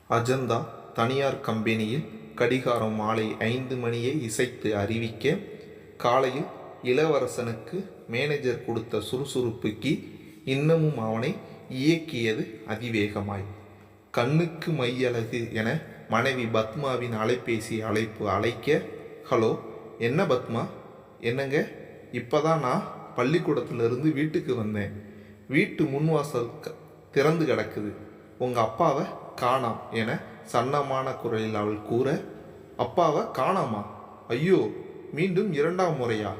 அஜந்தா தனியார் கம்பெனியில் கடிகாரம் மாலை 5 மணியை இசைத்து அறிவிக்க, காலையில் இளவரசனுக்கு மேனேஜர் கொடுத்த சுறுசுறுப்புக்கு இன்னமும் அவனை இயக்கியது அதிவேகமாய். கண்ணுக்கு மையழகு என மனைவி பத்மாவின் அலைபேசி அழைப்பு அழைக்க, ஹலோ, என்ன பத்மா? என்னங்க, இப்போதான் நான் பள்ளிக்கூடத்திலிருந்து வீட்டுக்கு வந்தேன். வீட்டு முன்வாசல் திறந்து கிடக்குது. உங்கள் அப்பாவை காணாம் என சன்னமான குரலில் அவள் கூற, அப்பாவை காணாமா? ஐயோ, மீண்டும் 2ஆம் முறையா?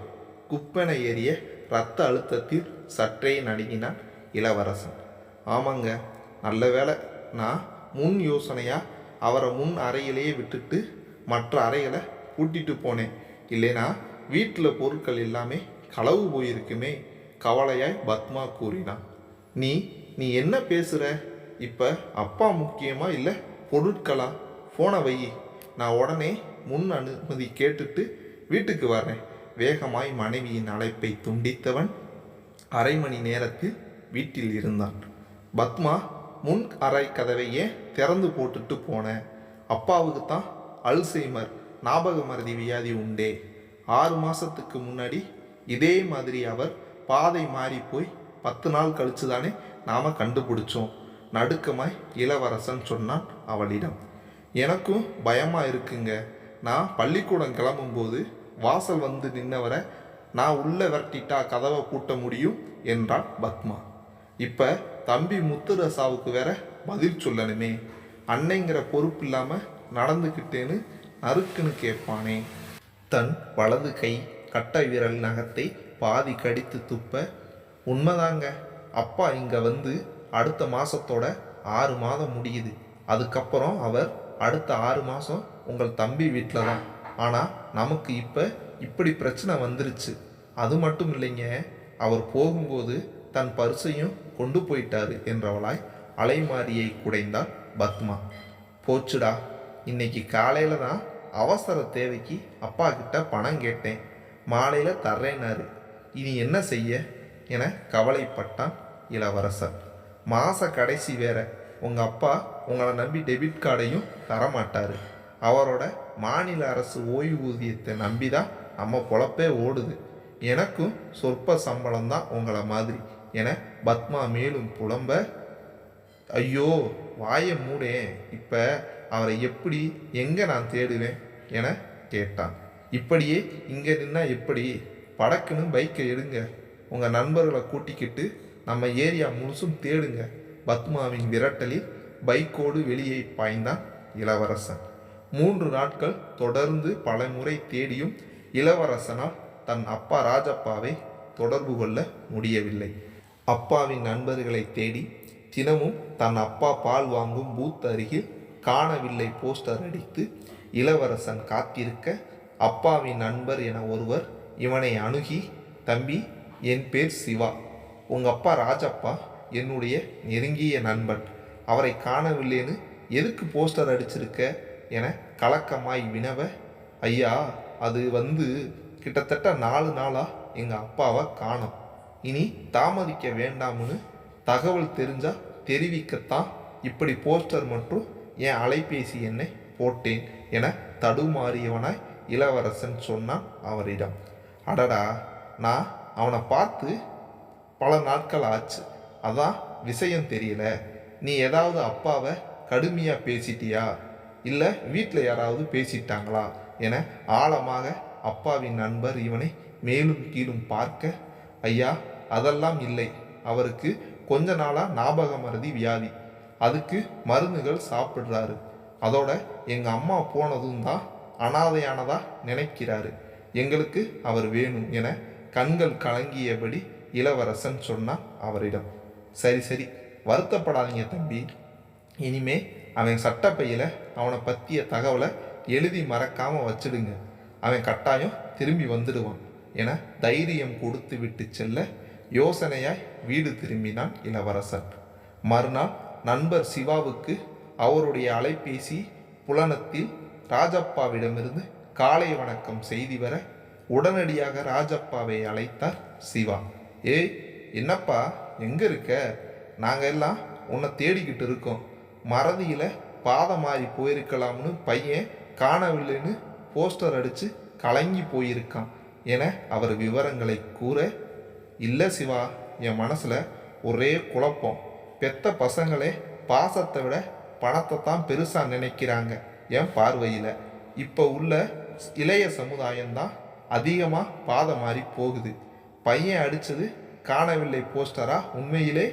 குப்பென ஏறிய இரத்த அழுத்தத்தில் சற்றே நடுங்கினான் இளவரசன். ஆமாங்க, நல்ல வேலை நான் முன் யோசனையாக அவரை முன் அறையிலேயே விட்டுட்டு மற்ற அறைகளை கூட்டிட்டு போனேன். இல்லைனா வீட்டில் பொருட்கள் எல்லாமே களவு போயிருக்குமே, கவலையாய் பத்மா கூறினான். நீ நீ என்ன பேசுகிற? இப்போ அப்பா முக்கியமா இல்லை பொருட்களா? போனை வை, நான் உடனே முன் அனுமதி கேட்டுட்டு வீட்டுக்கு வரேன். வேகமாய் மனைவியின் அழைப்பை துண்டித்தவன் அரை மணி நேரத்தில் வீட்டில் இருந்தான். பத்மா முன் அறை கதவையே திறந்து போட்டுட்டு போனேன். அப்பாவுக்கு தான் அல்சைமர் ஞாபக மறதி வியாதி உண்டே. 6 மாதத்துக்கு முன்னாடி இதே மாதிரி அவர் பாதை மாறி போய் 10 நாள் கழிச்சு தானே நாம் கண்டுபிடிச்சோம். நடுக்கமாய் இளவரசன் சொன்னான் அவளிடம். எனக்கும் பயமாக இருக்குங்க. நான் பள்ளிக்கூடம் கிளம்பும்போது வாசல் வந்து நின்னவரை நான் உள்ளே விரட்டிட்டா கதவை பூட்ட முடியும் என்றாள் பத்மா. இப்போ தம்பி முத்துரசாவுக்கு வேற பதில் சொல்லணுமே. அன்னைங்கிற பொறுப்பு இல்லாமல் நடந்துக்கிட்டேன்னு நறுக்குன்னு கேட்பானே. தன் வலது கை கட்டை விரல் நகத்தை பாதி கடித்து துப்ப, உண்மைதாங்க, அப்பா இங்கே வந்து அடுத்த மாதத்தோட 6 மாதம் முடியுது. அதுக்கப்புறம் அவர் அடுத்த 6 மாதம் உங்கள் தம்பி வீட்டில் தான். ஆனால் நமக்கு இப்போ இப்படி பிரச்சனை வந்துருச்சு. அது மட்டும் இல்லைங்க, அவர் போகும்போது தன் பர்சையும் கொண்டு போயிட்டாரு என்றவளாய் அலைமாரியை குடைந்தாள் பத்மா. போச்சுடா, இன்னைக்கு காலையில் தான் அவசர தேவைக்கு அப்பா கிட்ட பணம் கேட்டேன். மாலையில் தர்றேனாரு. இனி என்ன செய்ய என கவலைப்பட்டான் இளவரசர். மாத கடைசி வேற. உங்கள் அப்பா உங்களை நம்பி டெபிட் கார்டையும் தரமாட்டார். அவரோட மாநில அரசு ஓய்வூதியத்தை நம்பி தான் நம்ம பொழப்பே ஓடுது. எனக்கும் சொற்ப சம்பளம் தான் உங்களை மாதிரி என பத்மா மேலும் புலம்ப, ஐயோ, வாயை மூடேன். இப்போ அவரை எப்படி எங்கே நான் தேடுவேன் என கேட்டான். இப்படியே இங்கே நின்னா எப்படி? படக்குன்னு பைக்கை எடுங்க, உங்கள் நண்பர்களை கூட்டிக்கிட்டு நம்ம ஏரியா முழுசும் தேடுங்க. பத்மாவின் விரட்டலில் பைக்கோடு வெளியே பாய்ந்தான் இளவரசன். 3 நாட்கள் தொடர்ந்து பல முறை தேடியும் இளவரசனால் தன் அப்பா ராஜப்பாவை தொடர்பு கொள்ள முடியவில்லை. அப்பாவின் நண்பர்களை தேடி தினமும் தன் அப்பா பால் வாங்கும் பூத் அருகில் காணவில்லை போஸ்டர் அடித்து இளவரசன் காத்திருக்க, அப்பாவின் நண்பர் என ஒருவர் இவனை அணுகி, தம்பி, என் பேர் சிவா. உங்கள் அப்பா ராஜப்பா என்னுடைய நெருங்கிய நண்பன். அவரை காணவில்லைன்னு எதுக்கு போஸ்டர் அடிச்சிருக்க என கலக்கமாய் வினவ, ஐயா, அது வந்து கிட்டத்தட்ட 4 நாளாக எங்கள் அப்பாவை காணோம். இனி தாமதிக்க வேண்டாம்னு தகவல் தெரிஞ்சால் தெரிவிக்கத்தான் இப்படி போஸ்டர் மற்றும் என் அலைபேசி எண்ணை போட்டேன் என தடுமாறியவனாய் இளவரசன் சொன்னான் அவரிடம். அடடா, நான் அவனை பார்த்து பல நாட்கள் ஆச்சு, அதான் விஷயம் தெரியல. நீ ஏதாவது அப்பாவை கடுமையாக பேசிட்டியா, இல்லை வீட்டில் யாராவது பேசிட்டாங்களா என ஆழமாக அப்பாவின் நண்பர் இவனை மேலும் கீழும் பார்க்க, ஐயா, அதெல்லாம் இல்லை. அவருக்கு கொஞ்ச நாளாக ஞாபக மறதி வியாதி. அதுக்கு மருந்துகள் சாப்பிட்றாரு. அதோட எங்கள் அம்மா போனதும் தான் அனாதையானதா நினைக்கிறாரு. எங்களுக்கு அவர் வேணும் என கண்கள் கலங்கியபடி இளவரசன் சொன்னான் அவரிடம். சரி சரி, வருத்தப்படாதீங்க தம்பி. இனிமே அவன் சட்டப்பையில் அவனை பற்றிய தகவலை எழுதி மறக்காமல் வச்சிடுங்க. அவன் கட்டாயம் திரும்பி வந்துடுவான் என தைரியம் கொடுத்து விட்டு செல்ல, யோசனையாய் வீடு திரும்பினான் இளவரசன். மறுநாள் நண்பர் சிவாவுக்கு அவருடைய அலைபேசி புலனத்தில் ராஜப்பாவிடமிருந்து காலை வணக்கம் செய்தி வர, உடனடியாக ராஜப்பாவை அழைத்தார் சிவா. ஏய், என்னப்பா, எங்கே இருக்க? நாங்கள் எல்லாம் உன்னை தேடிக்கிட்டு இருக்கோம். மறதியில் பாதம் மாறி போயிருக்கலாம்னு பையன் காணவில்லைன்னு போஸ்டர் அடித்து கலங்கி போயிருக்கான் என அவர் விவரங்களை கூற, இல்லை சிவா, என் மனசில் ஒரே குழப்பம். பெத்த பசங்களே பாசத்தை விட பணத்தை தான் பெருசாக நினைக்கிறாங்க. என் பார்வையில் இப்போ உள்ள இளைய சமுதாயம்தான் அதிகமாக பாதம் மாறி போகுது. பையன் அடித்தது காணவில்லை போஸ்டரா உண்மையிலே?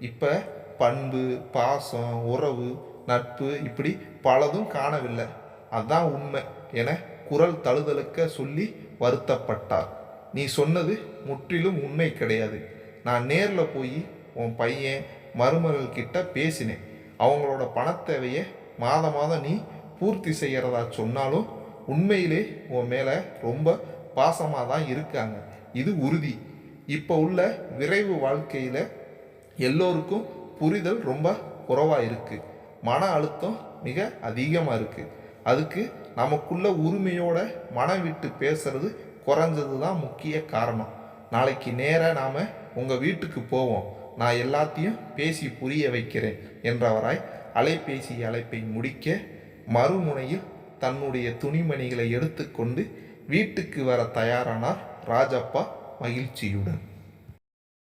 இப்போ பண்பு, பாசம், உறவு, நட்பு இப்படி பலதும் காணவில்லை, அதான் உண்மை என குரல் தழுதழுக்க சொல்லி வருத்தப்பட்டார். நீ சொன்னது முற்றிலும் உண்மை கிடையாது. நான் நேரில் போய் உன் பையன் மருமகள் கிட்ட பேசினேன். அவங்களோட பணத்தேவையை மாதம் மாதம் நீ பூர்த்தி செய்கிறதா சொன்னாலும் உண்மையிலே உன் மேலே ரொம்ப பாசமாக தான் இருக்காங்க, இது உறுதி. இப்போ உள்ள விரைவு வாழ்க்கையில் எல்லோருக்கும் புரிதல் ரொம்ப குறைவாக இருக்குது. மன அழுத்தம் மிக அதிகமாக இருக்குது. அதுக்கு நமக்குள்ள உரிமையோட மனம் விட்டு பேசுறது குறைஞ்சது தான் முக்கிய காரணம். நாளைக்கு நேராக நாம் உங்கள் வீட்டுக்கு போவோம், நான் எல்லாத்தையும் பேசி புரிய வைக்கிறேன் என்றவராய் அலைபேசி அழைப்பை முடிக்க, மறுமுனையில் தன்னுடைய துணிமணிகளை எடுத்துக்கொண்டு வீட்டுக்கு வர தயாரானார் ராஜப்பா மகிழ்ச்சியுடன்.